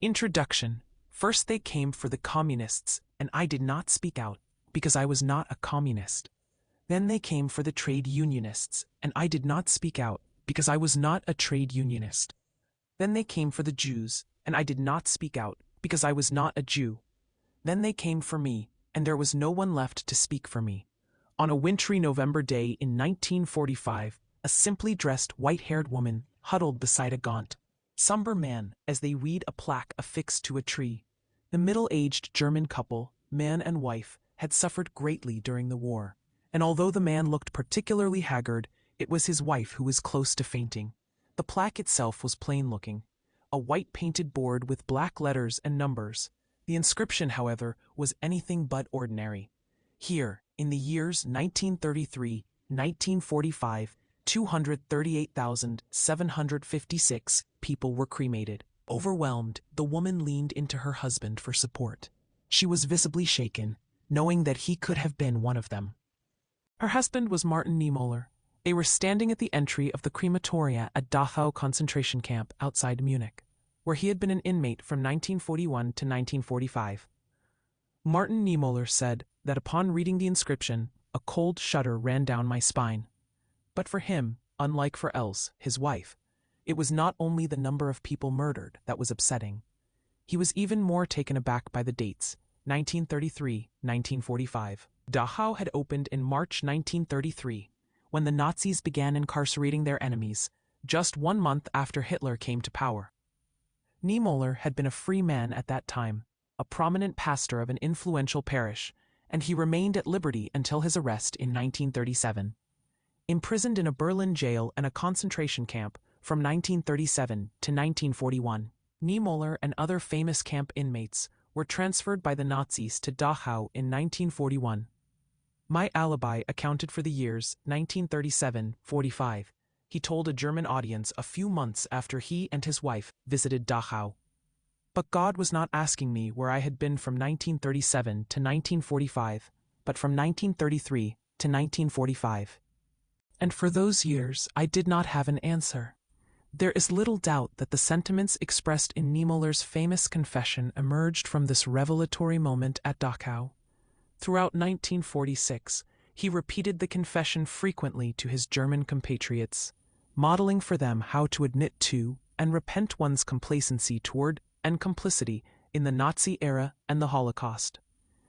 Introduction. First they came for the communists, and I did not speak out, because I was not a communist. Then they came for the trade unionists, and I did not speak out, because I was not a trade unionist. Then they came for the Jews, and I did not speak out, because I was not a Jew. Then they came for me, and there was no one left to speak for me. On a wintry November day in 1945, a simply dressed white-haired woman huddled beside a gaunt, somber man as they read a plaque affixed to a tree. The middle-aged German couple, man and wife, had suffered greatly during the war, and although the man looked particularly haggard, it was his wife who was close to fainting. The plaque itself was plain-looking, a white painted board with black letters and numbers. The inscription, however, was anything but ordinary. Here, in the years 1933, 1945, 238,756 people were cremated. Overwhelmed, the woman leaned into her husband for support. She was visibly shaken, knowing that he could have been one of them. Her husband was Martin Niemöller. They were standing at the entry of the crematoria at Dachau concentration camp outside Munich, where he had been an inmate from 1941 to 1945. Martin Niemöller said that upon reading the inscription, a cold shudder ran down my spine. But for him, unlike for Else, his wife, it was not only the number of people murdered that was upsetting. He was even more taken aback by the dates, 1933, 1945. Dachau had opened in March 1933, when the Nazis began incarcerating their enemies, just 1 month after Hitler came to power. Niemöller had been a free man at that time, a prominent pastor of an influential parish, and he remained at liberty until his arrest in 1937. Imprisoned in a Berlin jail and a concentration camp from 1937 to 1941, Niemöller and other famous camp inmates were transferred by the Nazis to Dachau in 1941. My alibi accounted for the years 1937-45, he told a German audience a few months after he and his wife visited Dachau. But God was not asking me where I had been from 1937 to 1945, but from 1933 to 1945. And for those years I did not have an answer. There is little doubt that the sentiments expressed in Niemöller's famous confession emerged from this revelatory moment at Dachau. Throughout 1946, he repeated the confession frequently to his German compatriots, modeling for them how to admit to and repent one's complacency toward and complicity in the Nazi era and the Holocaust.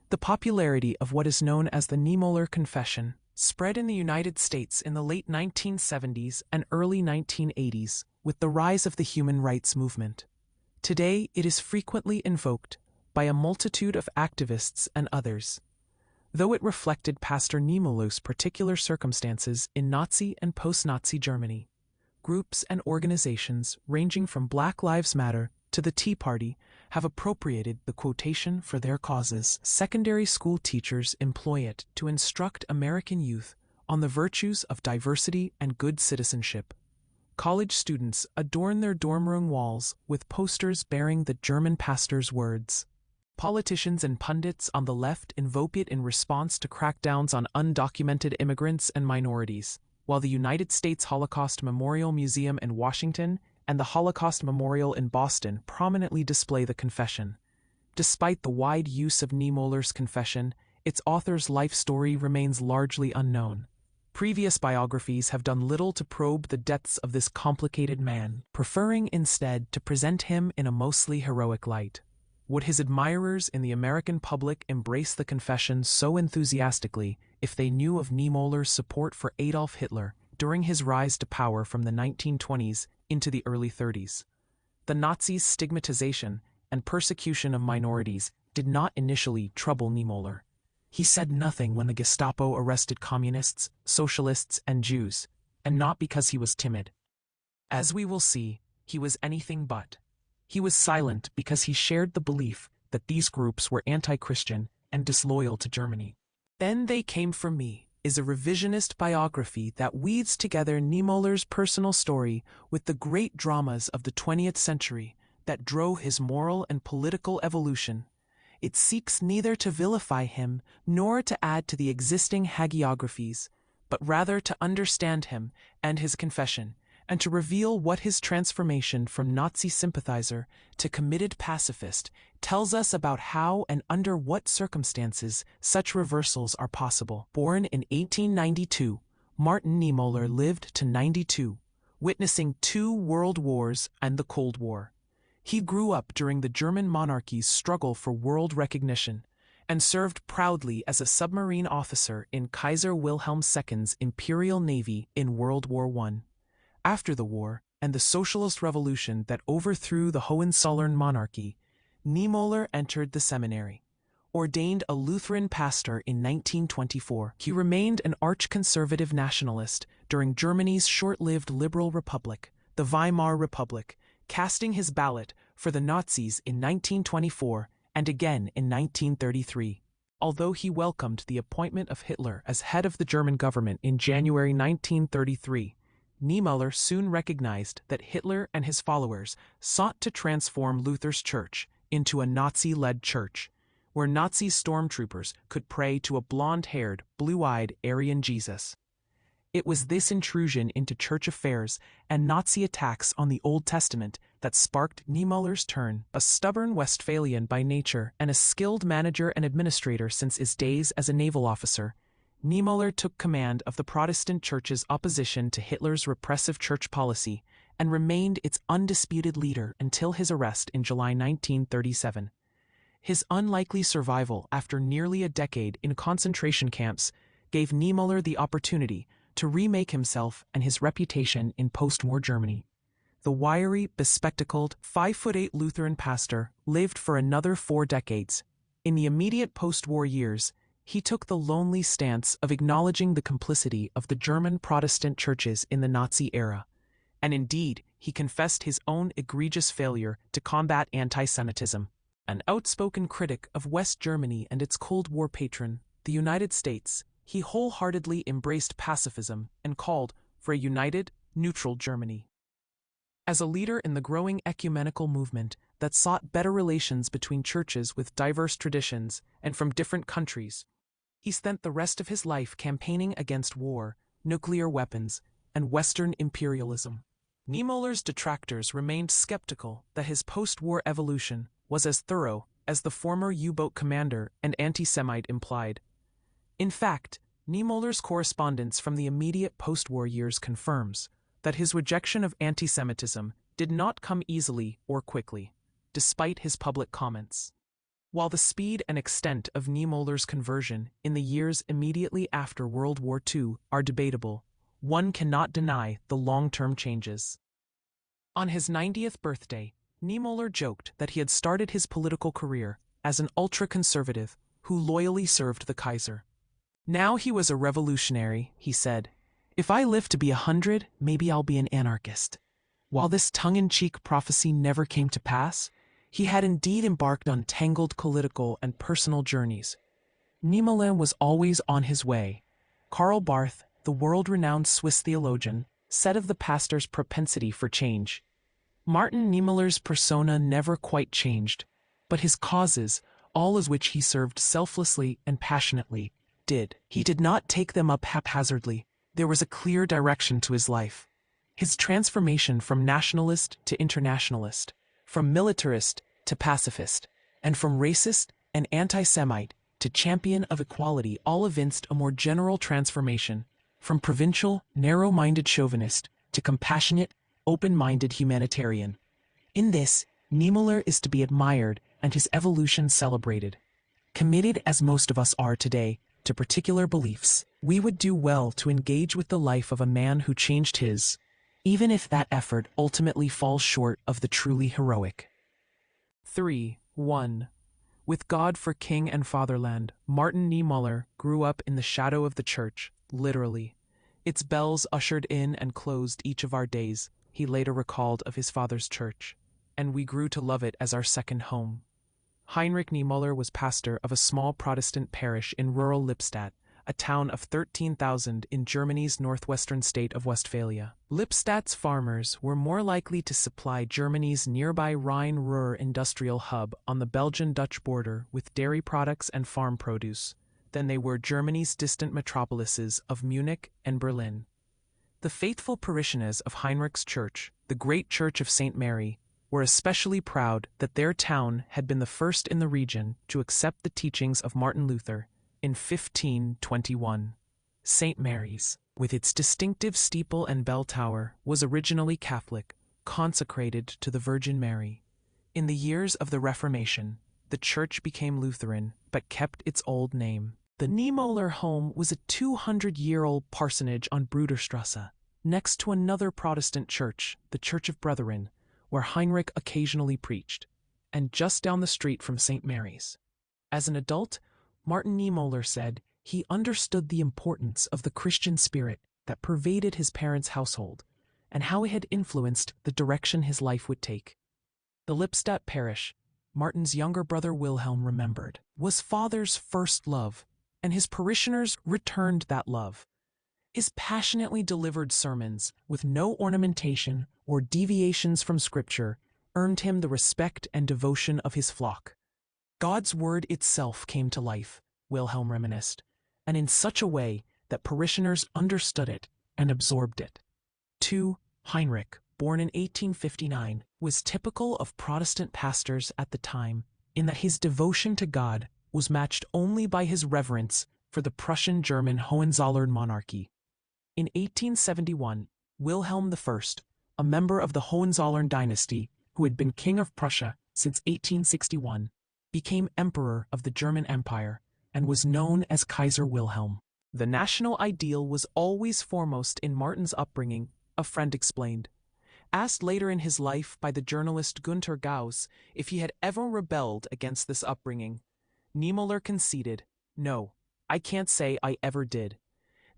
The popularity of what is known as the Niemöller Confession spread in the United States in the late 1970s and early 1980s with the rise of the human rights movement. Today, it is frequently invoked by a multitude of activists and others. Though it reflected Pastor Niemöller's particular circumstances in Nazi and post-Nazi Germany, groups and organizations ranging from Black Lives Matter to the Tea Party have appropriated the quotation for their causes. Secondary school teachers employ it to instruct American youth on the virtues of diversity and good citizenship. College students adorn their dorm room walls with posters bearing the German pastor's words. Politicians and pundits on the left invoke it in response to crackdowns on undocumented immigrants and minorities, while the United States Holocaust Memorial Museum in Washington and the Holocaust Memorial in Boston prominently display the confession. Despite the wide use of Niemöller's confession, its author's life story remains largely unknown. Previous biographies have done little to probe the depths of this complicated man, preferring instead to present him in a mostly heroic light. Would his admirers in the American public embrace the confession so enthusiastically if they knew of Niemöller's support for Adolf Hitler during his rise to power from the 1920s into the early 30s? The Nazis' stigmatization and persecution of minorities did not initially trouble Niemöller. He said nothing when the Gestapo arrested communists, socialists, and Jews, and not because he was timid. As we will see, he was anything but. He was silent because he shared the belief that these groups were anti-Christian and disloyal to Germany. Then They Came For Me is a revisionist biography that weaves together Niemöller's personal story with the great dramas of the 20th century that drove his moral and political evolution. It seeks neither to vilify him nor to add to the existing hagiographies, but rather to understand him and his confession, and to reveal what his transformation from Nazi sympathizer to committed pacifist tells us about how and under what circumstances such reversals are possible. Born in 1892, Martin Niemöller lived to 92, witnessing 2 world wars and the Cold War. He grew up during the German monarchy's struggle for world recognition and served proudly as a submarine officer in Kaiser Wilhelm II's Imperial Navy in World War I. After the war and the socialist revolution that overthrew the Hohenzollern monarchy, Niemöller entered the seminary. Ordained a Lutheran pastor in 1924, he remained an arch-conservative nationalist during Germany's short-lived liberal republic, the Weimar Republic, casting his ballot for the Nazis in 1924 and again in 1933. Although he welcomed the appointment of Hitler as head of the German government in January 1933, Niemöller soon recognized that Hitler and his followers sought to transform Luther's church into a Nazi-led church, where Nazi stormtroopers could pray to a blonde-haired, blue-eyed Aryan Jesus. It was this intrusion into church affairs and Nazi attacks on the Old Testament that sparked Niemöller's turn. A stubborn Westphalian by nature and a skilled manager and administrator since his days as a naval officer, Niemöller took command of the Protestant Church's opposition to Hitler's repressive church policy and remained its undisputed leader until his arrest in July 1937. His unlikely survival after nearly a decade in concentration camps gave Niemöller the opportunity to remake himself and his reputation in post-war Germany. The wiry, bespectacled, 5'8" Lutheran pastor lived for another 4 decades. In the immediate post-war years, he took the lonely stance of acknowledging the complicity of the German Protestant churches in the Nazi era. And indeed, he confessed his own egregious failure to combat anti-Semitism. An outspoken critic of West Germany and its Cold War patron, the United States, he wholeheartedly embraced pacifism and called for a united, neutral Germany. As a leader in the growing ecumenical movement that sought better relations between churches with diverse traditions and from different countries, he spent the rest of his life campaigning against war, nuclear weapons, and Western imperialism. Niemöller's detractors remained skeptical that his post-war evolution was as thorough as the former U-boat commander and anti-Semite implied. In fact, Niemöller's correspondence from the immediate post-war years confirms that his rejection of anti-Semitism did not come easily or quickly, despite his public comments. While the speed and extent of Niemöller's conversion in the years immediately after World War II are debatable, one cannot deny the long-term changes. On his 90th birthday, Niemöller joked that he had started his political career as an ultra-conservative who loyally served the Kaiser. Now he was a revolutionary, he said. If I live to be 100, maybe I'll be an anarchist. While this tongue-in-cheek prophecy never came to pass, he had indeed embarked on tangled political and personal journeys. Niemöller was always on his way. Karl Barth, the world-renowned Swiss theologian, said of the pastor's propensity for change, Martin Niemöller's persona never quite changed, but his causes, all of which he served selflessly and passionately, did. He did not take them up haphazardly. There was a clear direction to his life. His transformation from nationalist to internationalist, from militarist to pacifist, and from racist and anti-Semite to champion of equality all evinced a more general transformation, from provincial, narrow-minded chauvinist to compassionate, open-minded humanitarian. In this, Niemöller is to be admired and his evolution celebrated. Committed as most of us are today to particular beliefs, we would do well to engage with the life of a man who changed his, even if that effort ultimately falls short of the truly heroic. 3.1. With God for king and fatherland, Martin Niemöller grew up in the shadow of the church, literally. Its bells ushered in and closed each of our days, he later recalled of his father's church, and we grew to love it as our second home. Heinrich Niemöller was pastor of a small Protestant parish in rural Lippstadt, a town of 13,000 in Germany's northwestern state of Westphalia. Lippstadt's farmers were more likely to supply Germany's nearby Rhine-Ruhr industrial hub on the Belgian-Dutch border with dairy products and farm produce than they were Germany's distant metropolises of Munich and Berlin. The faithful parishioners of Heinrich's church, the great church of St. Mary, were especially proud that their town had been the first in the region to accept the teachings of Martin Luther in 1521. St. Mary's, with its distinctive steeple and bell tower, was originally Catholic, consecrated to the Virgin Mary. In the years of the Reformation, the church became Lutheran but kept its old name. The Niemöller home was a 200-year-old parsonage on Bruderstrasse, next to another Protestant church, the Church of Brethren, where Heinrich occasionally preached, and just down the street from St. Mary's. As an adult, Martin Niemöller said he understood the importance of the Christian spirit that pervaded his parents' household, and how it had influenced the direction his life would take. The Lippstadt parish, Martin's younger brother Wilhelm remembered, was father's first love, and his parishioners returned that love. His passionately delivered sermons, with no ornamentation or deviations from Scripture, earned him the respect and devotion of his flock. God's word itself came to life, Wilhelm reminisced, and in such a way that parishioners understood it and absorbed it. 2. Heinrich, born in 1859, was typical of Protestant pastors at the time in that his devotion to God was matched only by his reverence for the Prussian German Hohenzollern monarchy. In 1871, Wilhelm I, a member of the Hohenzollern dynasty who had been king of Prussia since 1861, became emperor of the German Empire and was known as Kaiser Wilhelm. The national ideal was always foremost in Martin's upbringing, a friend explained. Asked later in his life by the journalist Günter Gauss if he had ever rebelled against this upbringing, Niemöller conceded, "No, I can't say I ever did."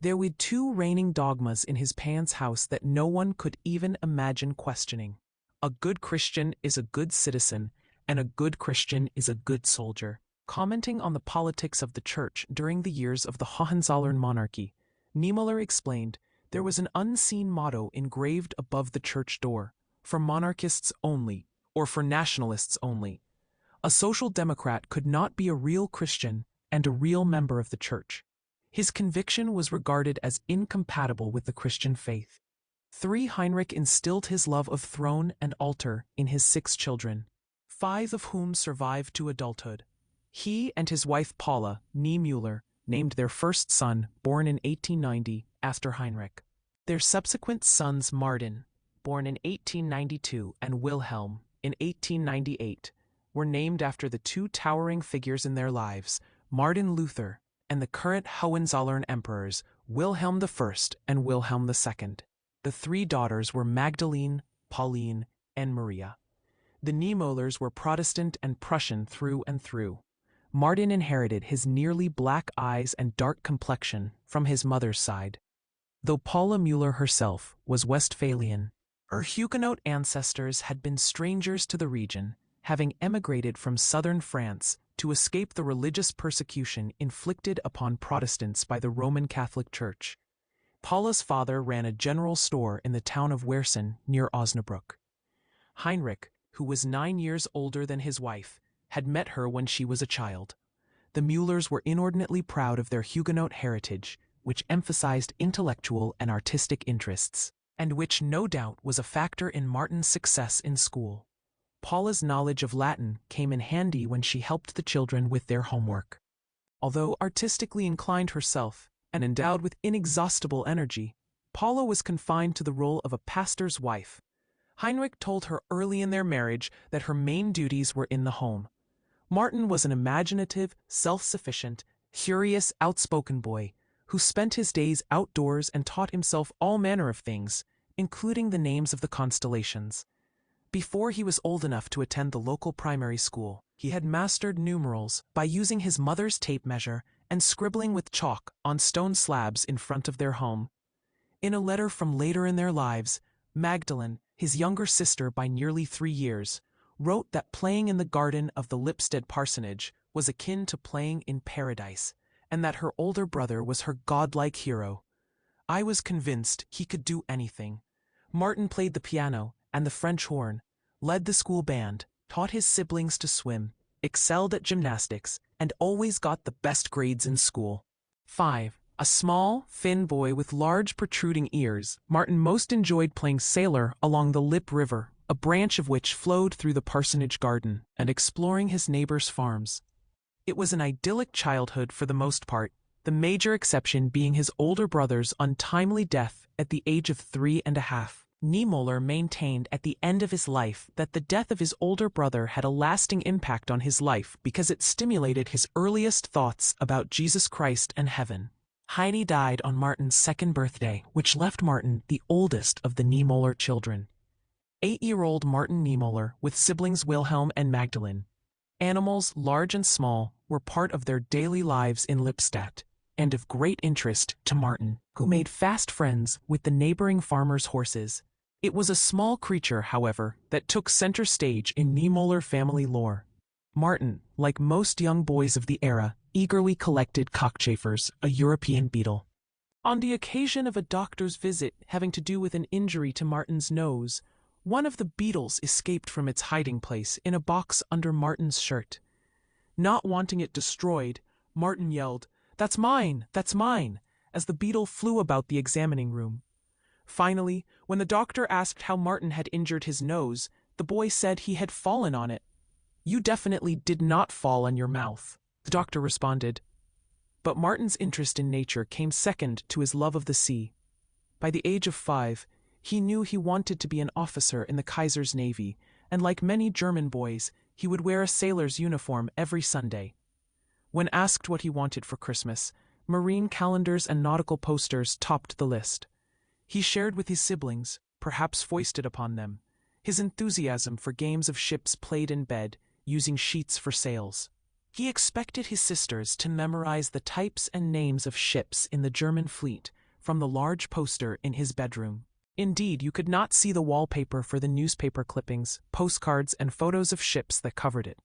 There were two reigning dogmas in his parents' house that no one could even imagine questioning. A good Christian is a good citizen, and a good Christian is a good soldier. Commenting on the politics of the church during the years of the Hohenzollern monarchy, Niemöller explained, there was an unseen motto engraved above the church door, for monarchists only, or for nationalists only. A social democrat could not be a real Christian and a real member of the church. His conviction was regarded as incompatible with the Christian faith. 3. Heinrich instilled his love of throne and altar in his 6 children, 5 of whom survived to adulthood. He and his wife Paula, née Müller, named their first son, born in 1890, after Heinrich. Their subsequent sons Martin, born in 1892, and Wilhelm, in 1898, were named after the 2 towering figures in their lives, Martin Luther and the current Hohenzollern emperors, Wilhelm I and Wilhelm II. The 3 daughters were Magdalene, Pauline, and Maria. The Niemöllers were Protestant and Prussian through and through. Martin inherited his nearly black eyes and dark complexion from his mother's side. Though Paula Müller herself was Westphalian, her Huguenot ancestors had been strangers to the region, having emigrated from southern France to escape the religious persecution inflicted upon Protestants by the Roman Catholic Church. Paula's father ran a general store in the town of Wersen near Osnabrück. Heinrich, who was 9 years older than his wife, had met her when she was a child. The Müllers were inordinately proud of their Huguenot heritage, which emphasized intellectual and artistic interests, and which no doubt was a factor in Martin's success in school. Paula's knowledge of Latin came in handy when she helped the children with their homework. Although artistically inclined herself and endowed with inexhaustible energy, Paula was confined to the role of a pastor's wife. Heinrich told her early in their marriage that her main duties were in the home. Martin was an imaginative, self-sufficient, curious, outspoken boy who spent his days outdoors and taught himself all manner of things, including the names of the constellations. Before he was old enough to attend the local primary school, he had mastered numerals by using his mother's tape measure and scribbling with chalk on stone slabs in front of their home. In a letter from later in their lives, Magdalene, his younger sister by nearly 3 years, wrote that playing in the garden of the Lippstadt parsonage was akin to playing in paradise, and that her older brother was her godlike hero. I was convinced he could do anything. Martin played the piano and the French horn, led the school band, taught his siblings to swim, excelled at gymnastics, and always got the best grades in school. 5. A small, thin boy with large protruding ears, Martin most enjoyed playing sailor along the Lippe River, a branch of which flowed through the parsonage garden, and exploring his neighbors' farms. It was an idyllic childhood for the most part, the major exception being his older brother's untimely death at the age of 3.5. NiemÄ maintained at the end of his life that the death of his older brother had a lasting impact on his life because it stimulated his earliest thoughts about Jesus Christ and heaven. Heidi died on Martin's second birthday, which left Martin the oldest of the NiemÄ children. 8-year-old Martin NiemÄ, with siblings Wilhelm and Magdalene. Animals, large and small, were part of their daily lives in Lippstadt, and of great interest to Martin, who made fast friends with the neighboring farmers' horses. It was a small creature, however, that took center stage in NiemÄ family lore. Martin, like most young boys of the era, eagerly collected cockchafers, a European beetle. On the occasion of a doctor's visit having to do with an injury to Martin's nose, one of the beetles escaped from its hiding place in a box under Martin's shirt. Not wanting it destroyed, Martin yelled, "That's mine! That's mine!" as the beetle flew about the examining room. Finally, when the doctor asked how Martin had injured his nose, the boy said he had fallen on it. "You definitely did not fall on your mouth," the doctor responded. But Martin's interest in nature came second to his love of the sea. By the age of 5, he knew he wanted to be an officer in the Kaiser's navy, and like many German boys, he would wear a sailor's uniform every Sunday. When asked what he wanted for Christmas, marine calendars and nautical posters topped the list. He shared with his siblings, perhaps foisted upon them, his enthusiasm for games of ships played in bed, using sheets for sails. He expected his sisters to memorize the types and names of ships in the German fleet from the large poster in his bedroom. Indeed, you could not see the wallpaper for the newspaper clippings, postcards, and photos of ships that covered it.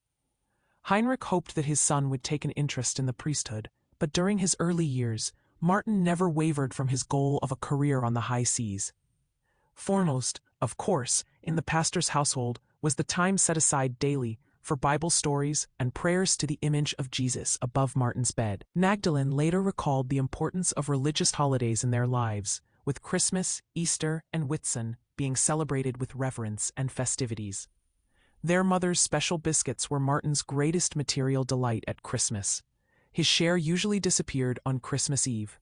Heinrich hoped that his son would take an interest in the priesthood, but during his early years, Martin never wavered from his goal of a career on the high seas. Foremost, of course, in the pastor's household was the time set aside daily for Bible stories and prayers to the image of Jesus above Martin's bed. Magdalene later recalled the importance of religious holidays in their lives, with Christmas, Easter, and Whitsun being celebrated with reverence and festivities. Their mother's special biscuits were Martin's greatest material delight at Christmas. His share usually disappeared on Christmas Eve.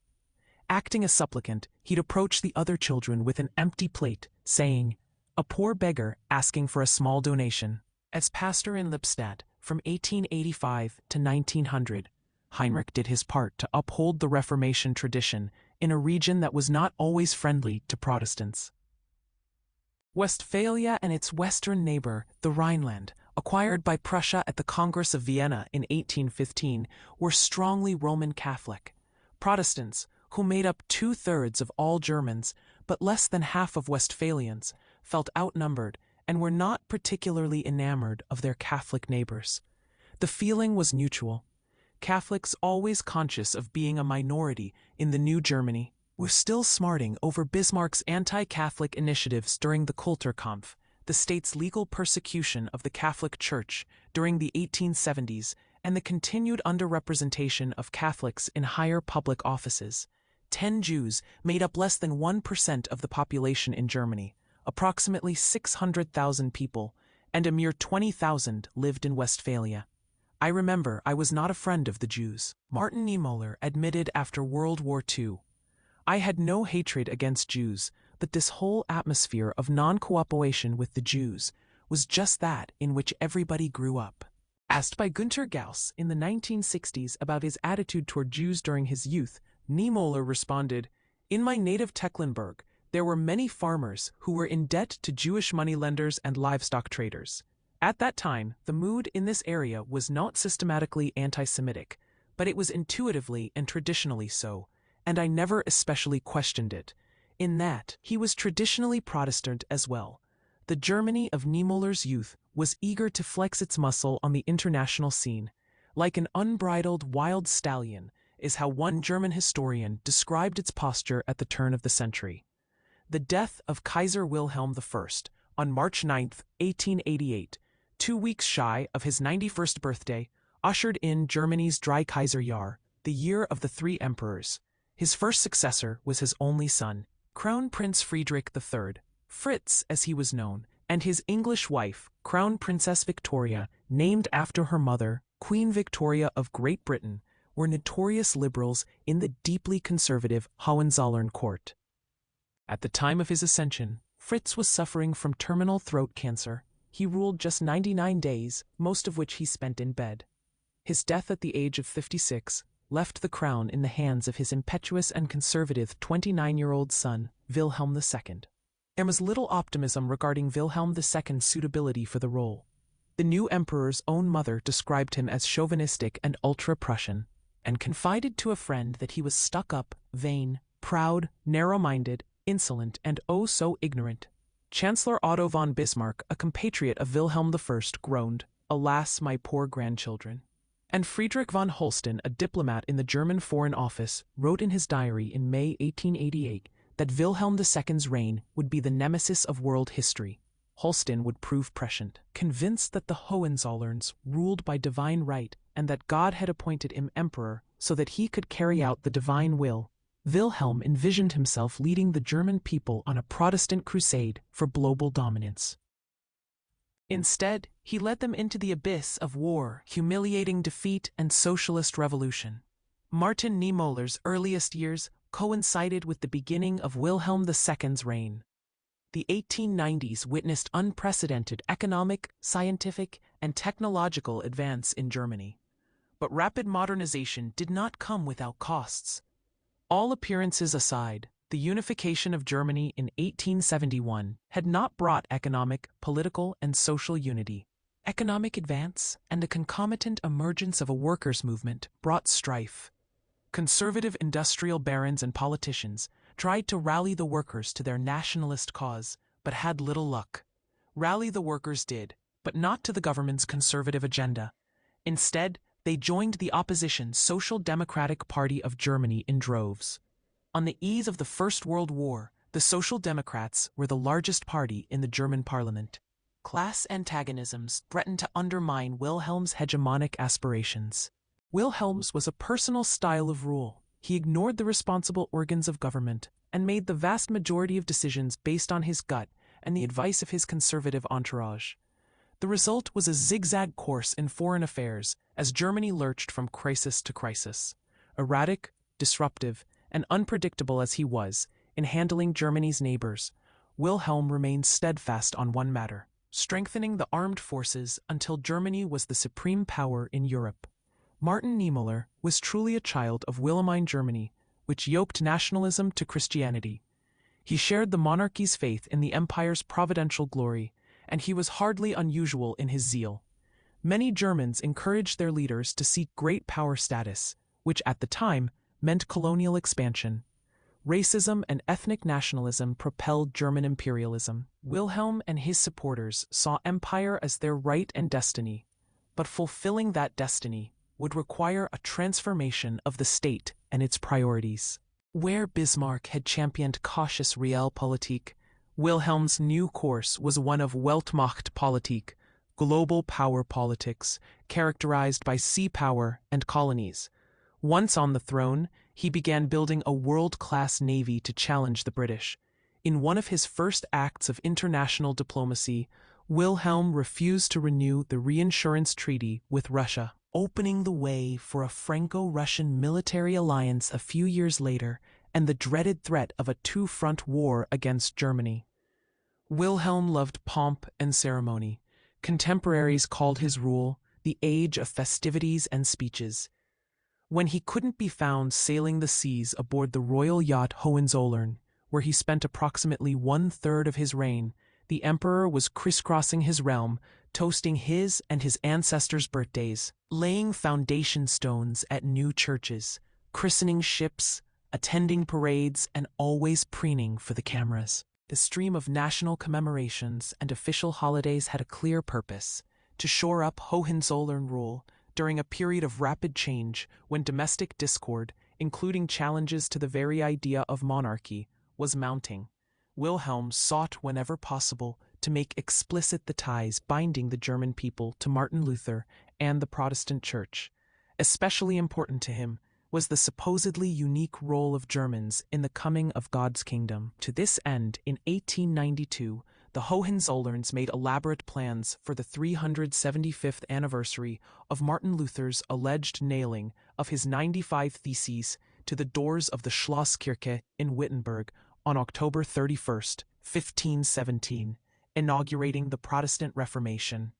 Acting a supplicant, he'd approach the other children with an empty plate, saying, "A poor beggar asking for a small donation." As pastor in Lippstadt from 1885 to 1900, Heinrich did his part to uphold the Reformation tradition in a region that was not always friendly to Protestants. Westphalia and its western neighbor, the Rhineland, acquired by Prussia at the Congress of Vienna in 1815, were strongly Roman Catholic. Protestants, who made up 2/3 of all Germans, but less than half of Westphalians, felt outnumbered and were not particularly enamored of their Catholic neighbors. The feeling was mutual. Catholics, always conscious of being a minority in the new Germany, were still smarting over Bismarck's anti-Catholic initiatives during the Kulturkampf, the state's legal persecution of the Catholic Church during the 1870s, and the continued underrepresentation of Catholics in higher public offices. 10 Jews made up less than 1% of the population in Germany, approximately 600,000 people, and a mere 20,000 lived in Westphalia. "I remember I was not a friend of the Jews," Martin NiemÄ admitted after World War II. "I had no hatred against Jews, but this whole atmosphere of non-cooperation with the Jews was just that in which everybody grew up." Asked by Günter Gauss in the 1960s about his attitude toward Jews during his youth, NiemÄ responded, "In my native Tecklenburg, there were many farmers who were in debt to Jewish moneylenders and livestock traders. At that time, the mood in this area was not systematically anti-Semitic, but it was intuitively and traditionally so, and I never especially questioned it. In that, he was traditionally Protestant as well. The Germany of NiemÄ's youth was eager to flex its muscle on the international scene. Like an unbridled wild stallion, is how one German historian described its posture at the turn of the century. The death of Kaiser Wilhelm I on March 9, 1888, 2 weeks shy of his 91st birthday, ushered in Germany's Dreikaiserjahr, the year of the three emperors. His first successor was his only son, Crown Prince Friedrich III, Fritz as he was known, and his English wife, Crown Princess Victoria, named after her mother, Queen Victoria of Great Britain, were notorious liberals in the deeply conservative Hohenzollern court. At the time of his ascension, Fritz was suffering from terminal throat cancer. He ruled just 99 days, most of which he spent in bed. His death at the age of 56 left the crown in the hands of his impetuous and conservative 29-year-old son, Wilhelm II. There was little optimism regarding Wilhelm II's suitability for the role. The new emperor's own mother described him as chauvinistic and ultra-Prussian, and confided to a friend that he was stuck-up, vain, proud, narrow-minded, insolent, and oh so ignorant. Chancellor Otto von Bismarck, a compatriot of Wilhelm I, groaned, "Alas, my poor grandchildren." And Friedrich von Holstein, a diplomat in the German Foreign Office, wrote in his diary in May 1888 that Wilhelm II's reign would be the nemesis of world history. Holstein would prove prescient, convinced that the Hohenzollerns ruled by divine right and that God had appointed him emperor so that he could carry out the divine will. Wilhelm envisioned himself leading the German people on a Protestant crusade for global dominance. Instead, he led them into the abyss of war, humiliating defeat, and socialist revolution. Martin Niemöller's earliest years coincided with the beginning of Wilhelm II's reign. The 1890s witnessed unprecedented economic, scientific, and technological advance in Germany. But rapid modernization did not come without costs. All appearances aside, the unification of Germany in 1871 had not brought economic, political, and social unity. Economic advance and the concomitant emergence of a workers' movement brought strife. Conservative industrial barons and politicians tried to rally the workers to their nationalist cause, but had little luck. Rally the workers did, but not to the government's conservative agenda. Instead, they joined the opposition Social Democratic Party of Germany in droves. On the eve of the First World War, the Social Democrats were the largest party in the German parliament. Class antagonisms threatened to undermine Wilhelm's hegemonic aspirations. Wilhelm's was a personal style of rule. He ignored the responsible organs of government and made the vast majority of decisions based on his gut and the advice of his conservative entourage. The result was a zigzag course in foreign affairs as Germany lurched from crisis to crisis. Erratic, disruptive, and unpredictable as he was in handling Germany's neighbors, Wilhelm remained steadfast on one matter: strengthening the armed forces until Germany was the supreme power in Europe. Martin Niemöller was truly a child of Wilhelmine Germany, which yoked nationalism to Christianity. He shared the monarchy's faith in the empire's providential glory, and he was hardly unusual in his zeal. Many Germans encouraged their leaders to seek great power status, which at the time meant colonial expansion. Racism and ethnic nationalism propelled German imperialism. Wilhelm and his supporters saw empire as their right and destiny, but fulfilling that destiny would require a transformation of the state and its priorities. Where Bismarck had championed cautious Realpolitik, Wilhelm's new course was one of Weltmachtpolitik, global power politics, characterized by sea power and colonies. Once on the throne, he began building a world-class navy to challenge the British. In one of his first acts of international diplomacy, Wilhelm refused to renew the reinsurance treaty with Russia, opening the way for a Franco-Russian military alliance a few years later and the dreaded threat of a two-front war against Germany. Wilhelm loved pomp and ceremony. Contemporaries called his rule the age of festivities and speeches. When he couldn't be found sailing the seas aboard the royal yacht Hohenzollern, where he spent approximately one-third of his reign, the emperor was crisscrossing his realm, toasting his and his ancestors' birthdays, laying foundation stones at new churches, christening ships, attending parades, and always preening for the cameras. The stream of national commemorations and official holidays had a clear purpose: to shore up Hohenzollern rule during a period of rapid change when domestic discord, including challenges to the very idea of monarchy, was mounting. Wilhelm sought whenever possible to make explicit the ties binding the German people to Martin Luther and the Protestant Church. Especially important to him, was the supposedly unique role of Germans in the coming of God's kingdom. To this end, in 1892, the Hohenzollerns made elaborate plans for the 375th anniversary of Martin Luther's alleged nailing of his 95 Theses to the doors of the Schlosskirche in Wittenberg on October 31st, 1517, inaugurating the Protestant Reformation.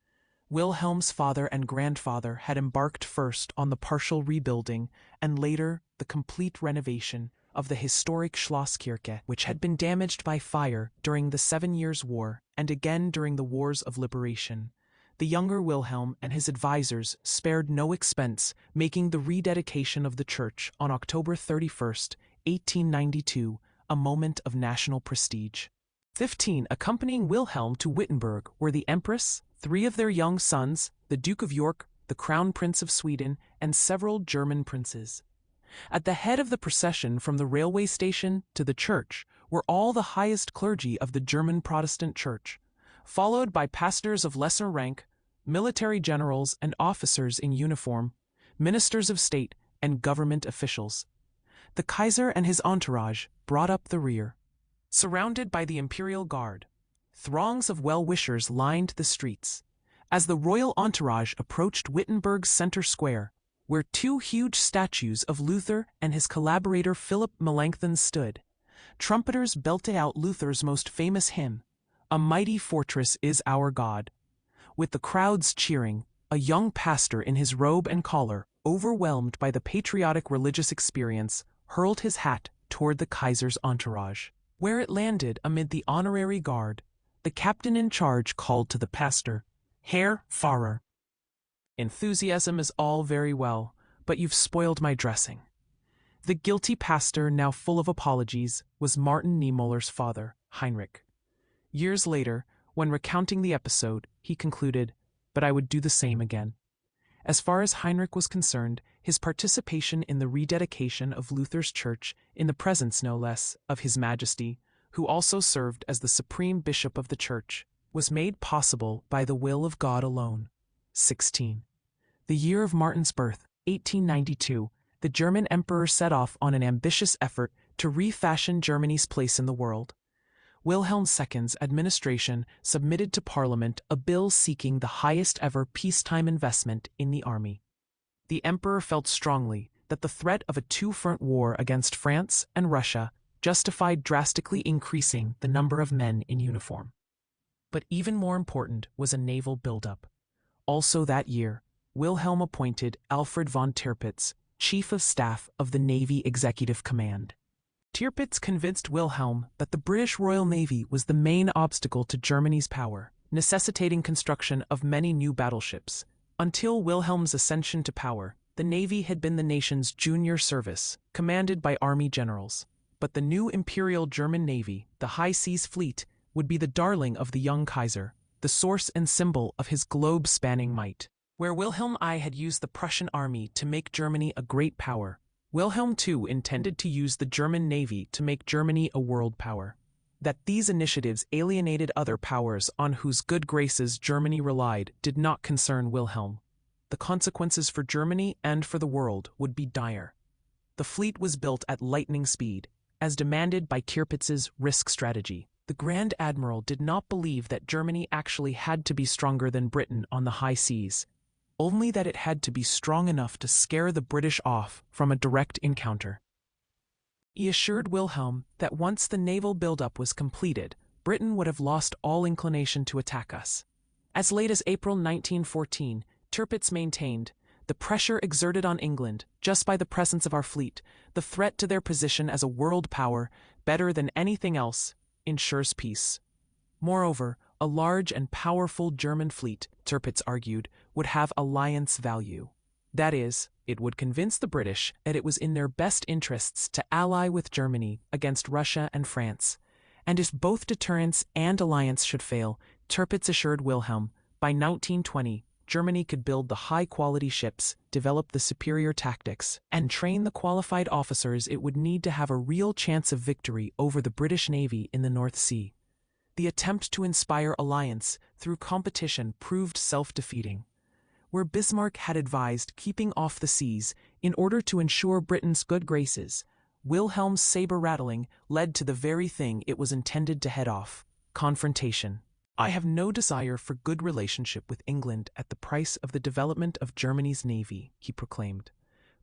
Wilhelm's father and grandfather had embarked first on the partial rebuilding and later the complete renovation of the historic Schlosskirche, which had been damaged by fire during the 7 Years' War and again during the Wars of Liberation. The younger Wilhelm and his advisors spared no expense, making the rededication of the church on October 31st, 1892, a moment of national prestige. 15. Accompanying Wilhelm to Wittenberg were the Empress, 3 of their young sons, the Duke of York, the Crown Prince of Sweden, and several German princes. At the head of the procession from the railway station to the church were all the highest clergy of the German Protestant Church, followed by pastors of lesser rank, military generals and officers in uniform, ministers of state, and government officials. The Kaiser and his entourage brought up the rear. Surrounded by the imperial guard, throngs of well-wishers lined the streets. As the royal entourage approached Wittenberg's center square, where 2 huge statues of Luther and his collaborator Philip Melanchthon stood, trumpeters belted out Luther's most famous hymn, "A Mighty Fortress is Our God." With the crowds cheering, a young pastor in his robe and collar, overwhelmed by the patriotic religious experience, hurled his hat toward the Kaiser's entourage. Where it landed amid the honorary guard, the captain in charge called to the pastor, "Herr Pfarrer, enthusiasm is all very well, but you've spoiled my dressing." The guilty pastor, now full of apologies, was Martin Niemäller's father, Heinrich. Years later, when recounting the episode, he concluded, "But I would do the same again." As far as Heinrich was concerned, his participation in the rededication of Luther's church, in the presence no less of His Majesty, who also served as the supreme bishop of the church, was made possible by the will of God alone. 16. The year of Martin's birth, 1892, the German emperor set off on an ambitious effort to refashion Germany's place in the world. Wilhelm II's administration submitted to Parliament a bill seeking the highest ever peacetime investment in the army. The emperor felt strongly that the threat of a 2-front war against France and Russia justified drastically increasing the number of men in uniform. But even more important was a naval buildup. Also that year, Wilhelm appointed Alfred von Tirpitz, Chief of Staff of the Navy Executive Command. Tirpitz convinced Wilhelm that the British Royal Navy was the main obstacle to Germany's power, necessitating construction of many new battleships. Until Wilhelm's ascension to power, the Navy had been the nation's junior service, commanded by army generals. But the new Imperial German Navy, the High Seas Fleet, would be the darling of the young Kaiser, the source and symbol of his globe-spanning might. Where Wilhelm I had used the Prussian army to make Germany a great power, Wilhelm II intended to use the German Navy to make Germany a world power. That these initiatives alienated other powers on whose good graces Germany relied did not concern Wilhelm. The consequences for Germany and for the world would be dire. The fleet was built at lightning speed, as demanded by Tirpitz's risk strategy. The Grand Admiral did not believe that Germany actually had to be stronger than Britain on the high seas, only that it had to be strong enough to scare the British off from a direct encounter. He assured Wilhelm that once the naval buildup was completed, Britain would have lost all inclination to attack us. As late as April 1914, Tirpitz maintained, "The pressure exerted on England, just by the presence of our fleet, the threat to their position as a world power, better than anything else, ensures peace." Moreover, a large and powerful German fleet, Tirpitz argued, would have alliance value. That is, it would convince the British that it was in their best interests to ally with Germany against Russia and France. And if both deterrence and alliance should fail, Tirpitz assured Wilhelm, by 1920, Germany could build the high-quality ships, develop the superior tactics, and train the qualified officers it would need to have a real chance of victory over the British Navy in the North Sea. The attempt to inspire alliance through competition proved self-defeating. where Bismarck had advised keeping off the seas in order to ensure Britain's good graces, Wilhelm's saber-rattling led to the very thing it was intended to head off: confrontation. "I have no desire for good relationship with England at the price of the development of Germany's navy," he proclaimed.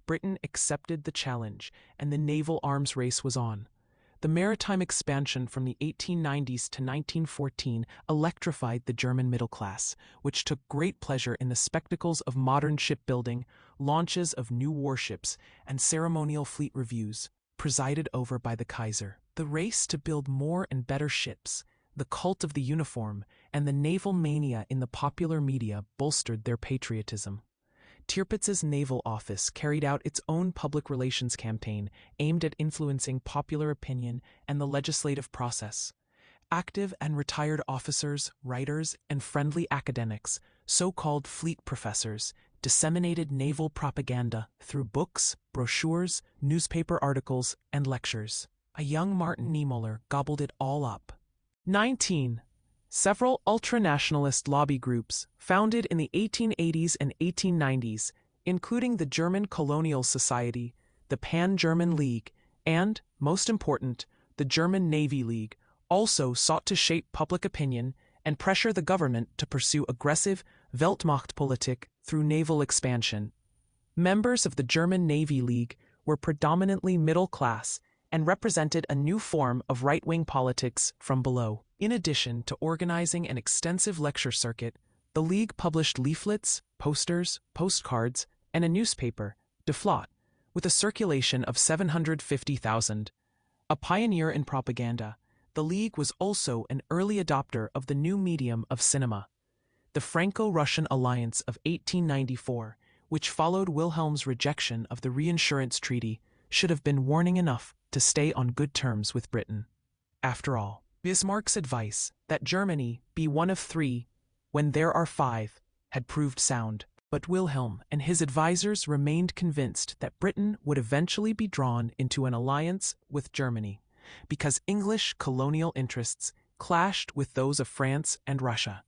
Britain accepted the challenge, and the naval arms race was on. The maritime expansion from the 1890s to 1914 electrified the German middle class, which took great pleasure in the spectacles of modern shipbuilding, launches of new warships, and ceremonial fleet reviews, presided over by the Kaiser. The race to build more and better ships, the cult of the uniform, and the naval mania in the popular media bolstered their patriotism. Tirpitz's naval office carried out its own public relations campaign aimed at influencing popular opinion and the legislative process. Active and retired officers, writers, and friendly academics, so-called fleet professors, disseminated naval propaganda through books, brochures, newspaper articles, and lectures. A young Martin Niemöller gobbled it all up. 19. Several ultranationalist lobby groups, founded in the 1880s and 1890s, including the German Colonial Society, the Pan-German League, and, most important, the German Navy League, also sought to shape public opinion and pressure the government to pursue aggressive Weltmachtpolitik through naval expansion. Members of the German Navy League were predominantly middle class and represented a new form of right-wing politics from below. In addition to organizing an extensive lecture circuit, the League published leaflets, posters, postcards, and a newspaper, defied, with a circulation of 750,000. A pioneer in propaganda, the League was also an early adopter of the new medium of cinema. The Franco-Russian alliance of 1894, which followed Wilhelm's rejection of the reinsurance treaty, should have been warning enough to stay on good terms with Britain. After all, Bismarck's advice that Germany be one of three when there are five had proved sound, but Wilhelm and his advisors remained convinced that Britain would eventually be drawn into an alliance with Germany, because English colonial interests clashed with those of France and Russia,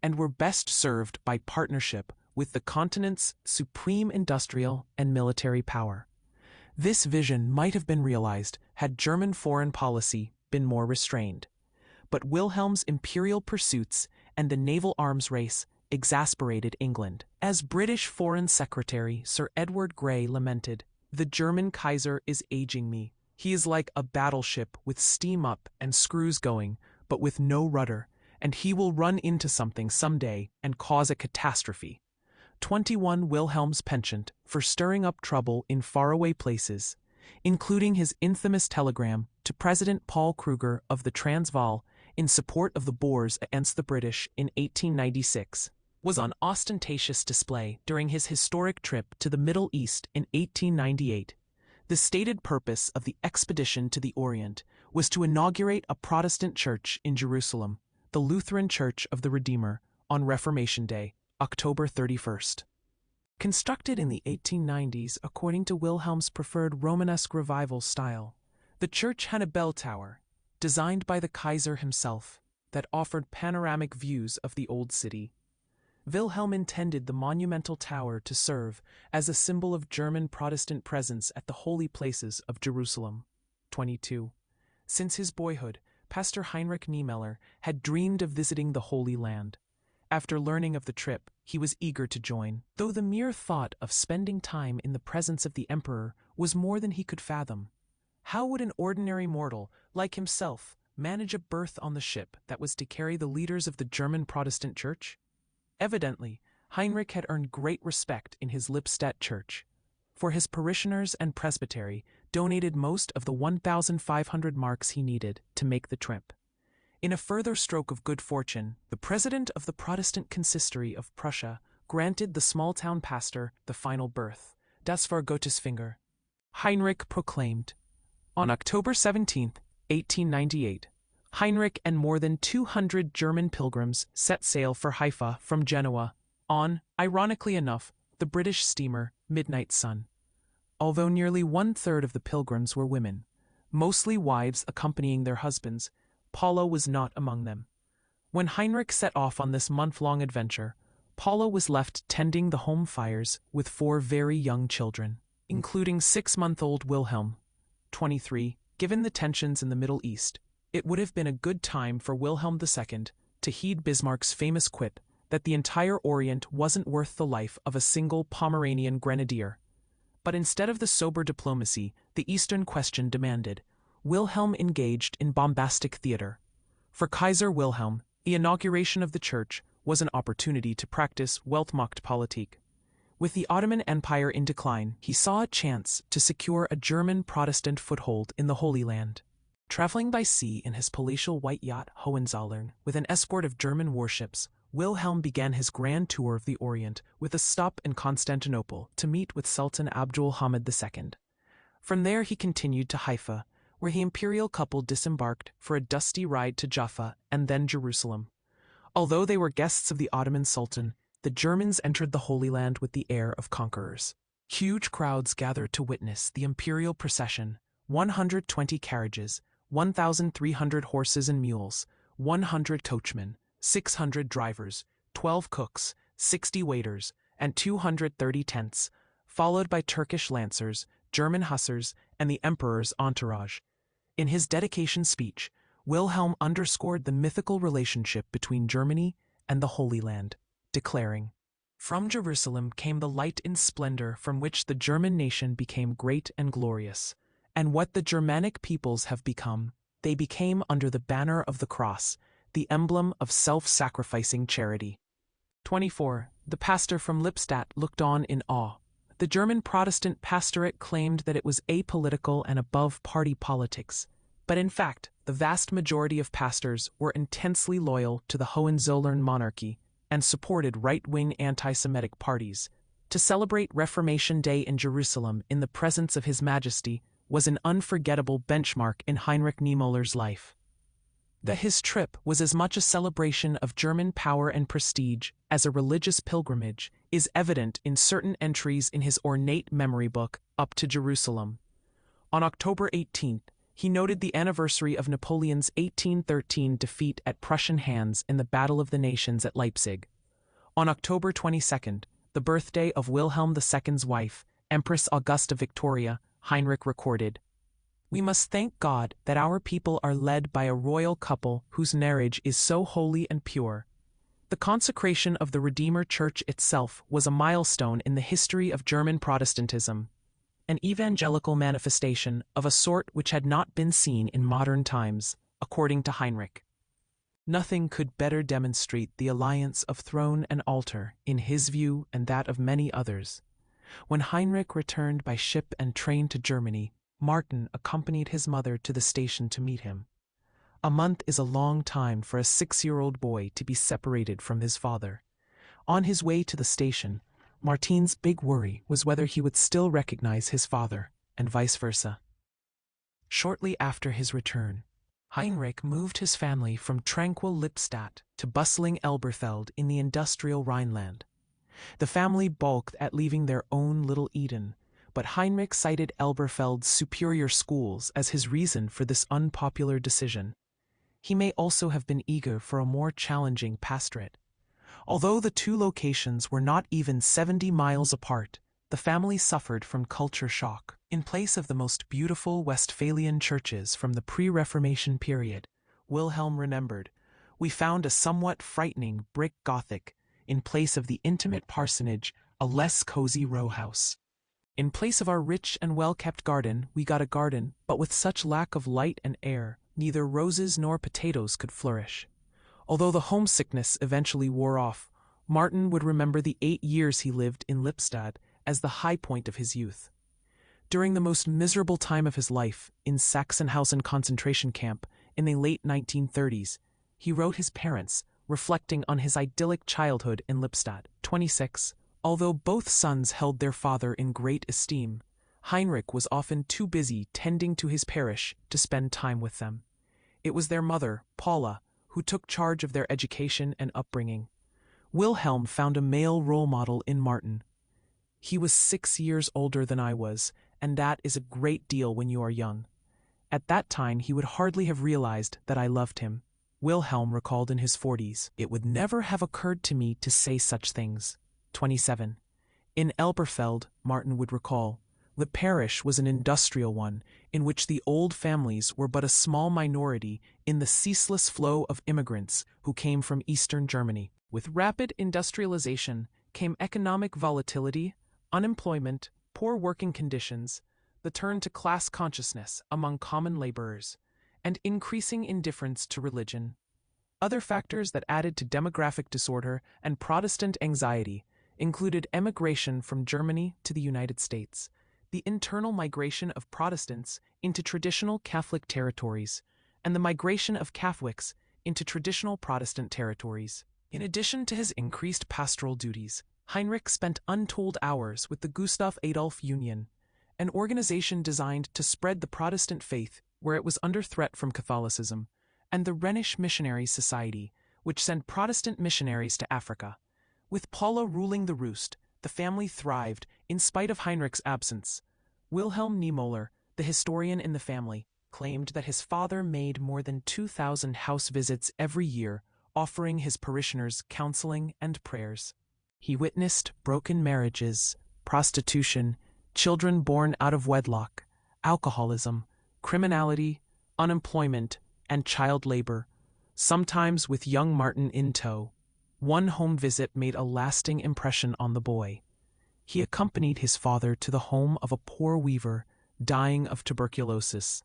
and were best served by partnership with the continent's supreme industrial and military power. This vision might have been realized had German foreign policy been more restrained. But Wilhelm's imperial pursuits and the naval arms race exasperated England. As British Foreign Secretary Sir Edward Grey lamented, "The German Kaiser is aging me. He is like a battleship with steam up and screws going, but with no rudder, and he will run into something someday and cause a catastrophe." 21 Wilhelm's penchant for stirring up trouble in faraway places, including his infamous telegram to President Paul Kruger of the Transvaal in support of the Boers against the British in 1896, was on ostentatious display during his historic trip to the Middle East in 1898. The stated purpose of the expedition to the Orient was to inaugurate a Protestant church in Jerusalem, the Lutheran Church of the Redeemer, on Reformation Day, October 31st. Constructed in the 1890s according to Wilhelm's preferred Romanesque revival style, the church had a bell tower, designed by the Kaiser himself, that offered panoramic views of the Old City. Wilhelm intended the monumental tower to serve as a symbol of German Protestant presence at the holy places of Jerusalem. 22. Since his boyhood, Pastor Heinrich Niemöller had dreamed of visiting the Holy Land. After learning of the trip, he was eager to join, though the mere thought of spending time in the presence of the Emperor was more than he could fathom. How would an ordinary mortal, like himself, manage a berth on the ship that was to carry the leaders of the German Protestant Church? Evidently, Heinrich had earned great respect in his Lippstadt church, for his parishioners and presbytery donated most of the 1,500 marks he needed to make the trip. In a further stroke of good fortune, the president of the Protestant consistory of Prussia granted the small-town pastor the final berth, das war Gottes Finger. Heinrich proclaimed. On October 17, 1898, Heinrich and more than 200 German pilgrims set sail for Haifa from Genoa on, ironically enough, the British steamer Midnight Sun. Although nearly one-third of the pilgrims were women, mostly wives accompanying their husbands, Paula was not among them. When Heinrich set off on this month-long adventure, Paula was left tending the home fires with 4 very young children, including 6-month-old Wilhelm, 23. Given the tensions in the Middle East, it would have been a good time for Wilhelm II to heed Bismarck's famous quip that the entire Orient wasn't worth the life of a single Pomeranian grenadier. But instead of the sober diplomacy the Eastern question demanded, Wilhelm engaged in bombastic theater. For Kaiser Wilhelm, the inauguration of the Church was an opportunity to practice Weltmachtpolitik. With the Ottoman Empire in decline, he saw a chance to secure a German Protestant foothold in the Holy Land. Traveling by sea in his palatial white yacht Hohenzollern with an escort of German warships, Wilhelm began his grand tour of the Orient with a stop in Constantinople to meet with Sultan Abdul Hamid II. From there he continued to Haifa, where the imperial couple disembarked for a dusty ride to Jaffa and then Jerusalem. Although they were guests of the Ottoman Sultan, the Germans entered the Holy Land with the air of conquerors. Huge crowds gathered to witness the imperial procession: 120 carriages, 1,300 horses and mules, 100 coachmen, 600 drivers, 12 cooks, 60 waiters, and 230 tents, followed by Turkish lancers, German hussars, and the emperor's entourage. In his dedication speech, Wilhelm underscored the mythical relationship between Germany and the Holy Land, declaring, "From Jerusalem came the light in splendor from which the German nation became great and glorious. And what the Germanic peoples have become, they became under the banner of the cross, the emblem of self-sacrificing charity." 24. The pastor from Lippstadt looked on in awe. The German Protestant pastorate claimed that it was apolitical and above party politics, but in fact, the vast majority of pastors were intensely loyal to the Hohenzollern monarchy and supported right-wing anti-Semitic parties. To celebrate Reformation Day in Jerusalem in the presence of His Majesty was an unforgettable benchmark in Heinrich Niemäller's life. His trip was as much a celebration of German power and prestige as a religious pilgrimage is evident in certain entries in his ornate memory book, Up to Jerusalem. On October 18th, he noted the anniversary of Napoleon's 1813 defeat at Prussian hands in the Battle of the Nations at Leipzig. On October 22nd, the birthday of Wilhelm II's wife, Empress Augusta Victoria, Heinrich recorded, "We must thank God that our people are led by a royal couple whose marriage is so holy and pure." The consecration of the Redeemer Church itself was a milestone in the history of German Protestantism, an evangelical manifestation of a sort which had not been seen in modern times, according to Heinrich. Nothing could better demonstrate the alliance of throne and altar, in his view and that of many others. When Heinrich returned by ship and train to Germany, Martin accompanied his mother to the station to meet him. A month is a long time for a 6-year-old boy to be separated from his father. On his way to the station, Martin's big worry was whether he would still recognize his father, and vice versa. Shortly after his return, Heinrich moved his family from tranquil Lippstadt to bustling Elberfeld in the industrial Rhineland. The family balked at leaving their own little Eden, but Heinrich cited Elberfeld's superior schools as his reason for this unpopular decision. He may also have been eager for a more challenging pastorate. Although the two locations were not even 70 miles apart, the family suffered from culture shock. In place of the most beautiful Westphalian churches from the pre-Reformation period, Wilhelm remembered, "We found a somewhat frightening brick Gothic, in place of the intimate parsonage, a less cozy row house. In place of our rich and well-kept garden, we got a garden, but with such lack of light and air, neither roses nor potatoes could flourish." Although the homesickness eventually wore off, Martin would remember the 8 years he lived in Lippstadt as the high point of his youth. During the most miserable time of his life, in Sachsenhausen concentration camp in the late 1930s, he wrote his parents, reflecting on his idyllic childhood in Lippstadt. 26. Although both sons held their father in great esteem, Heinrich was often too busy tending to his parish to spend time with them. It was their mother, Paula, who took charge of their education and upbringing. Wilhelm found a male role model in Martin. "He was 6 years older than I was, and that is a great deal when you are young. At that time he would hardly have realized that I loved him. Wilhelm recalled in his 40s, "It would never have occurred to me to say such things." 27. In Elberfeld, Martin would recall, "The parish was an industrial one, in which the old families were but a small minority in the ceaseless flow of immigrants who came from Eastern Germany. With rapid industrialization came economic volatility, unemployment, poor working conditions, the turn to class consciousness among common laborers, and increasing indifference to religion. Other factors that added to demographic disorder and Protestant anxiety included emigration from Germany to the United States, the internal migration of Protestants into traditional Catholic territories, and the migration of Catholics into traditional Protestant territories. In addition to his increased pastoral duties, Heinrich spent untold hours with the Gustav Adolf Union, an organization designed to spread the Protestant faith where it was under threat from Catholicism, and the Rhenish Missionary Society, which sent Protestant missionaries to Africa. With Paula ruling the roost, the family thrived in spite of Heinrich's absence. Wilhelm Niemöller, the historian in the family, claimed that his father made more than 2,000 house visits every year, offering his parishioners counseling and prayers. He witnessed broken marriages, prostitution, children born out of wedlock, alcoholism, criminality, unemployment, and child labor, sometimes with young Martin in tow. One home visit made a lasting impression on the boy. He accompanied his father to the home of a poor weaver dying of tuberculosis.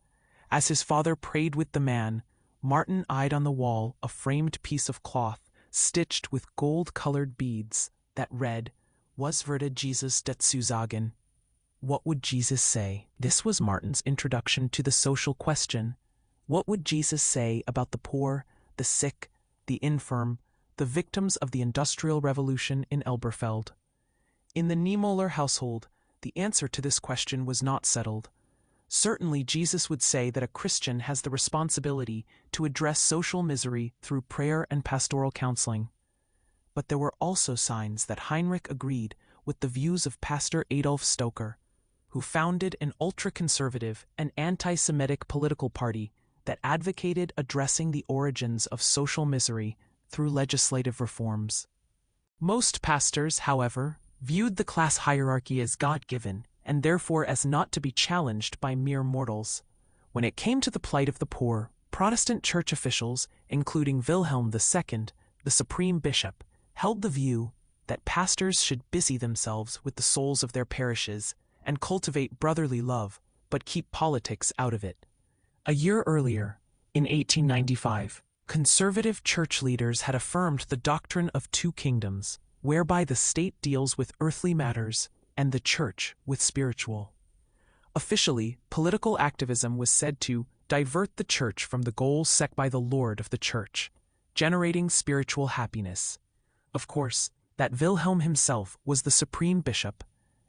As his father prayed with the man, Martin eyed on the wall a framed piece of cloth stitched with gold-colored beads that read, "Was würde Jesus dazu sagen?" What would Jesus say? This was Martin's introduction to the social question. What would Jesus say about the poor, the sick, the infirm, the victims of the Industrial Revolution in Elberfeld? In the Niemöller household, the answer to this question was not settled. Certainly Jesus would say that a Christian has the responsibility to address social misery through prayer and pastoral counseling. But there were also signs that Heinrich agreed with the views of Pastor Adolf Stoker, who founded an ultra-conservative and anti-Semitic political party that advocated addressing the origins of social misery through legislative reforms. Most pastors, however, viewed the class hierarchy as God-given and therefore as not to be challenged by mere mortals. When it came to the plight of the poor, Protestant church officials, including Wilhelm II, the supreme bishop, held the view that pastors should busy themselves with the souls of their parishes and cultivate brotherly love, but keep politics out of it. A year earlier, in 1895, conservative church leaders had affirmed the doctrine of two kingdoms, whereby the state deals with earthly matters and the church with spiritual. Officially, political activism was said to divert the church from the goals set by the Lord of the church, generating spiritual happiness. Of course, that Wilhelm himself was the supreme bishop,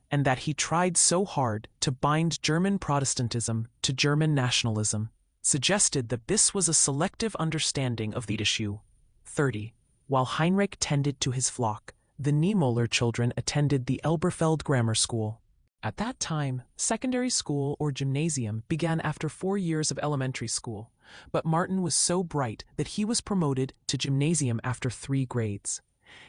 and that he tried so hard to bind German Protestantism to German nationalism, suggested that this was a selective understanding of the issue. 30. While Heinrich tended to his flock, the Niemöller children attended the Elberfeld Grammar School. At that time, secondary school or gymnasium began after 4 years of elementary school, but Martin was so bright that he was promoted to gymnasium after 3 grades.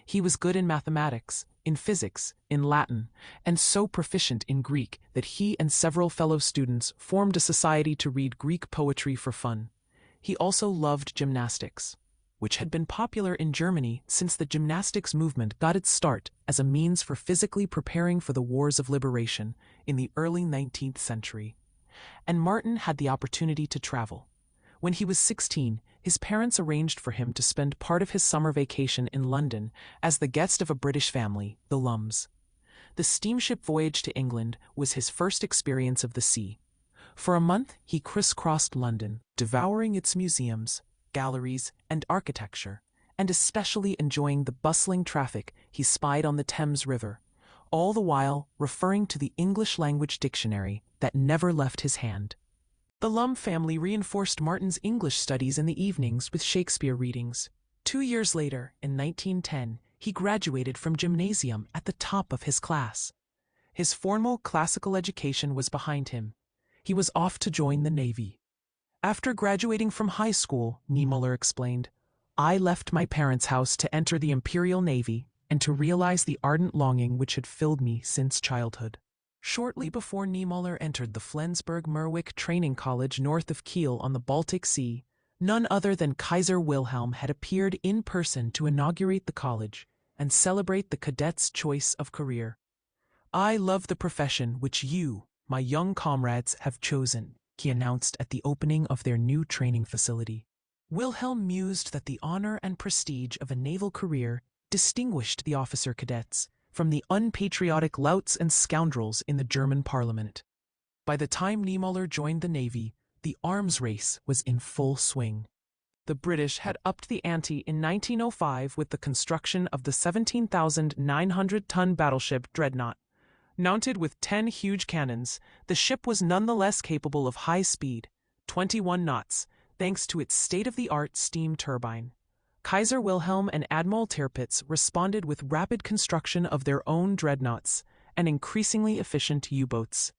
He was good in mathematics, in physics, in Latin, and so proficient in Greek that he and several fellow students formed a society to read Greek poetry for fun. He also loved gymnastics, which had been popular in Germany since the gymnastics movement got its start as a means for physically preparing for the wars of liberation in the early 19th century. And Martin had the opportunity to travel. When he was 16, his parents arranged for him to spend part of his summer vacation in London as the guest of a British family, the Lums. The steamship voyage to England was his first experience of the sea. For a month, he crisscrossed London, devouring its museums, galleries, and architecture, and especially enjoying the bustling traffic he spied on the Thames River, all the while referring to the English-language dictionary that never left his hand. The Lum family reinforced Martin's English studies in the evenings with Shakespeare readings. 2 years later, in 1910, he graduated from gymnasium at the top of his class. His formal classical education was behind him. He was off to join the Navy. After graduating from high school, Niemöller explained, I left my parents' house to enter the Imperial Navy and to realize the ardent longing which had filled me since childhood. Shortly before Niemöller entered the Flensburg-Merwick Training College north of Kiel on the Baltic Sea, none other than Kaiser Wilhelm had appeared in person to inaugurate the college and celebrate the cadets' choice of career. I love the profession which you, my young comrades, have chosen, he announced at the opening of their new training facility. Wilhelm mused that the honor and prestige of a naval career distinguished the officer cadets from the unpatriotic louts and scoundrels in the German parliament. By the time Niemöller joined the Navy, the arms race was in full swing. The British had upped the ante in 1905 with the construction of the 17,900-ton battleship Dreadnought. Mounted with 10 huge cannons, the ship was nonetheless capable of high speed, 21 knots, thanks to its state-of-the-art steam turbine. Kaiser Wilhelm and Admiral Tirpitz responded with rapid construction of their own dreadnoughts and increasingly efficient U-boats.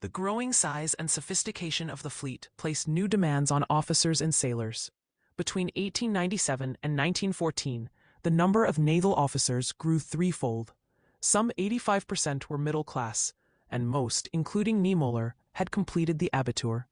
The growing size and sophistication of the fleet placed new demands on officers and sailors. Between 1897 and 1914, the number of naval officers grew threefold. Some 85% were middle class, and most, including Niemöller, had completed the Abitur.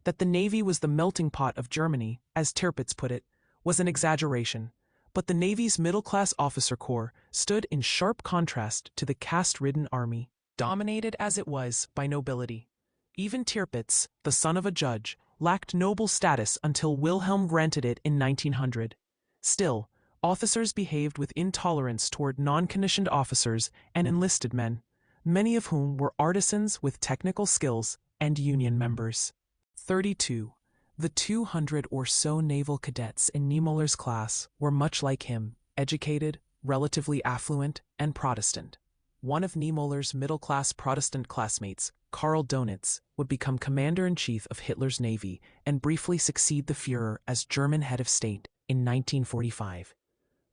That the Navy was the melting pot of Germany, as Tirpitz put it, was an exaggeration, but the Navy's middle-class officer corps stood in sharp contrast to the caste-ridden army, dominated as it was by nobility. Even Tirpitz, the son of a judge, lacked noble status until Wilhelm granted it in 1900. Still, officers behaved with intolerance toward non-commissioned officers and enlisted men, many of whom were artisans with technical skills and union members. 32. The 200 or so naval cadets in Niemöller's class were much like him, educated, relatively affluent, and Protestant. One of Niemöller's middle-class Protestant classmates, Karl Donitz, would become commander-in-chief of Hitler's navy and briefly succeed the Führer as German head of state in 1945.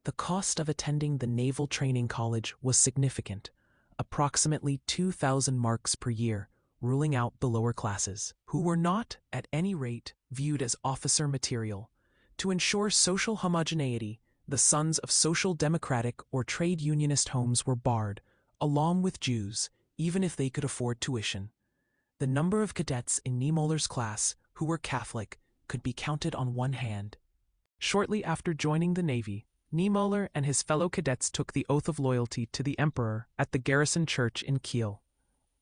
The cost of attending the Naval Training College was significant, approximately 2,000 marks per year, ruling out the lower classes, who were not, at any rate, viewed as officer material. To ensure social homogeneity, the sons of social democratic or trade unionist homes were barred, along with Jews, even if they could afford tuition. The number of cadets in Niemöller's class who were Catholic could be counted on one hand. Shortly after joining the Navy, Niemöller and his fellow cadets took the oath of loyalty to the Emperor at the Garrison Church in Kiel.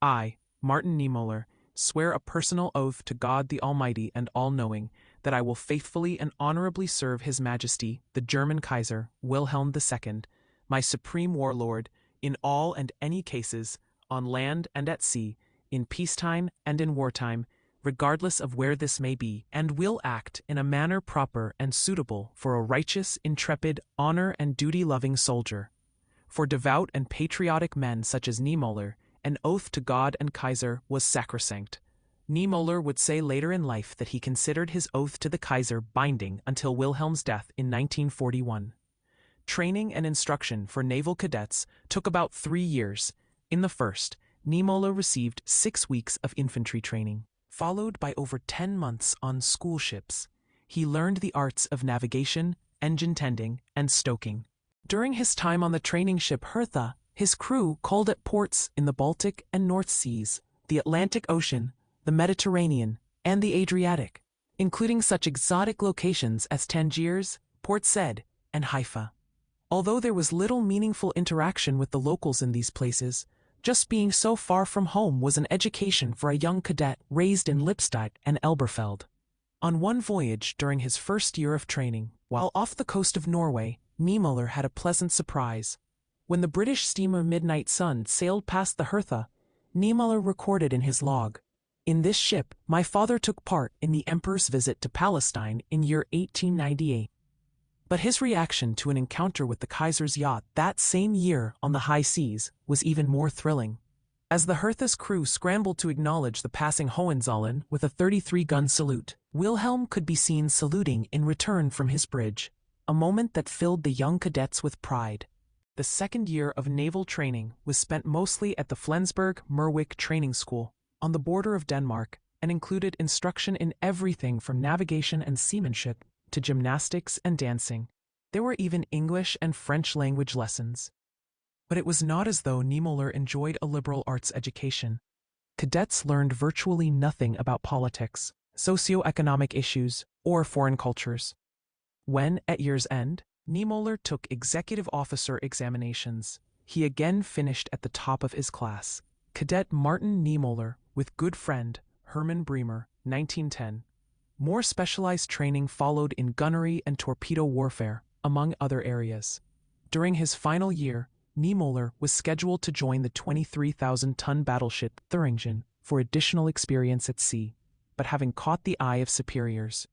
I, Martin Niemöller, swear a personal oath to God the Almighty and All-Knowing that I will faithfully and honorably serve His Majesty, the German Kaiser, Wilhelm II, my supreme warlord, in all and any cases, on land and at sea, in peacetime and in wartime, regardless of where this may be, and will act in a manner proper and suitable for a righteous, intrepid, honor and duty-loving soldier. For devout and patriotic men such as Niemöller, an oath to God and Kaiser was sacrosanct. Niemöller would say later in life that he considered his oath to the Kaiser binding until Wilhelm's death in 1941. Training and instruction for naval cadets took about 3 years. In the first, Niemöller received 6 weeks of infantry training, followed by over 10 months on school ships. He learned the arts of navigation, engine tending, and stoking. During his time on the training ship Hertha, his crew called at ports in the Baltic and North Seas, the Atlantic Ocean, the Mediterranean, and the Adriatic, including such exotic locations as Tangiers, Port Said, and Haifa. Although there was little meaningful interaction with the locals in these places, just being so far from home was an education for a young cadet raised in Lipstadt and Elberfeld. On one voyage during his first year of training, while off the coast of Norway, Niemöller had a pleasant surprise. When the British steamer Midnight Sun sailed past the Hertha, Niemöller recorded in his log, "In this ship, my father took part in the Emperor's visit to Palestine in year 1898. But his reaction to an encounter with the Kaiser's yacht that same year on the high seas was even more thrilling. As the Hertha's crew scrambled to acknowledge the passing Hohenzollern with a 33-gun salute, Wilhelm could be seen saluting in return from his bridge, a moment that filled the young cadets with pride. The second year of naval training was spent mostly at the Flensburg-Merwick Training School, on the border of Denmark, and included instruction in everything from navigation and seamanship to gymnastics and dancing. There were even English and French language lessons. But it was not as though NiemÃ enjoyed a liberal arts education. Cadets learned virtually nothing about politics, socio-economic issues, or foreign cultures. When, at year's end, NiemÄ took executive officer examinations, he again finished at the top of his class. Cadet Martin NiemÄ, with good friend Hermann Bremer, 1910. More specialized training followed in gunnery and torpedo warfare, among other areas. During his final year, NiemÄ was scheduled to join the 23,000-ton battleship Thuringen for additional experience at sea, but having caught the eye of superiors,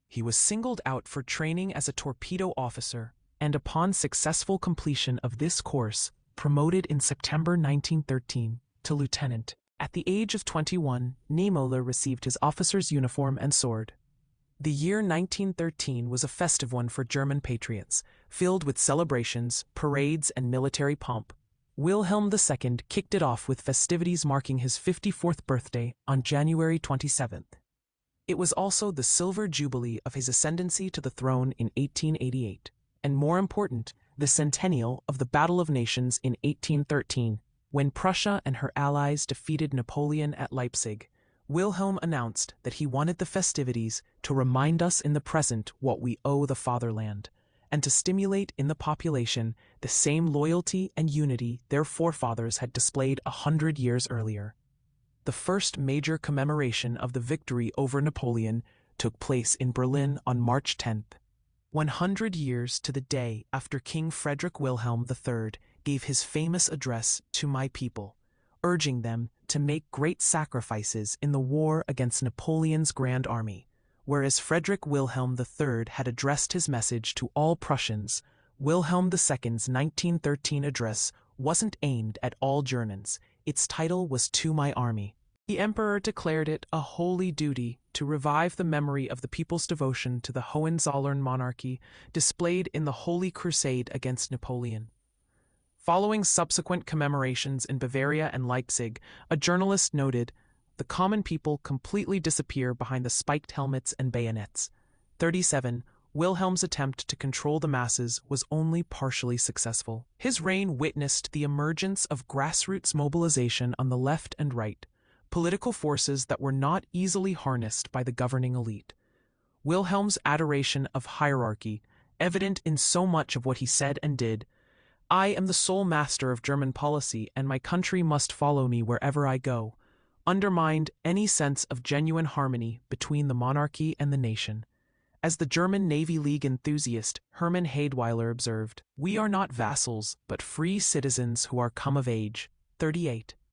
he was singled out for training as a torpedo officer, and upon successful completion of this course, promoted in September 1913 to lieutenant. At the age of 21, NiemÄ received his officer's uniform and sword. The year 1913 was a festive one for German patriots, filled with celebrations, parades, and military pomp. Wilhelm II kicked it off with festivities marking his 54th birthday on January 27th. It was also the silver jubilee of his ascendancy to the throne in 1888, and more important, the centennial of the Battle of Nations in 1813, when Prussia and her allies defeated Napoleon at Leipzig. Wilhelm announced that he wanted the festivities to remind us in the present what we owe the fatherland, and to stimulate in the population the same loyalty and unity their forefathers had displayed 100 years earlier. The first major commemoration of the victory over Napoleon took place in Berlin on March 10th, 100 years to the day after King Frederick Wilhelm III gave his famous address to my people, urging them to make great sacrifices in the war against Napoleon's Grand Army. Whereas Frederick Wilhelm III had addressed his message to all Prussians, Wilhelm II's 1913 address wasn't aimed at all Germans. Its title was To My Army. The emperor declared it a holy duty to revive the memory of the people's devotion to the Hohenzollern monarchy displayed in the Holy Crusade against Napoleon. Following subsequent commemorations in Bavaria and Leipzig, a journalist noted, "The common people completely disappear behind the spiked helmets and bayonets." 37. Wilhelm's attempt to control the masses was only partially successful. His reign witnessed the emergence of grassroots mobilization on the left and right, political forces that were not easily harnessed by the governing elite. Wilhelm's adoration of hierarchy, evident in so much of what he said and did, "I am the sole master of German policy, and my country must follow me wherever I go," undermined any sense of genuine harmony between the monarchy and the nation. As the German Navy League enthusiast Hermann Heydweiler observed, "We are not vassals, but free citizens who are come of age." 38.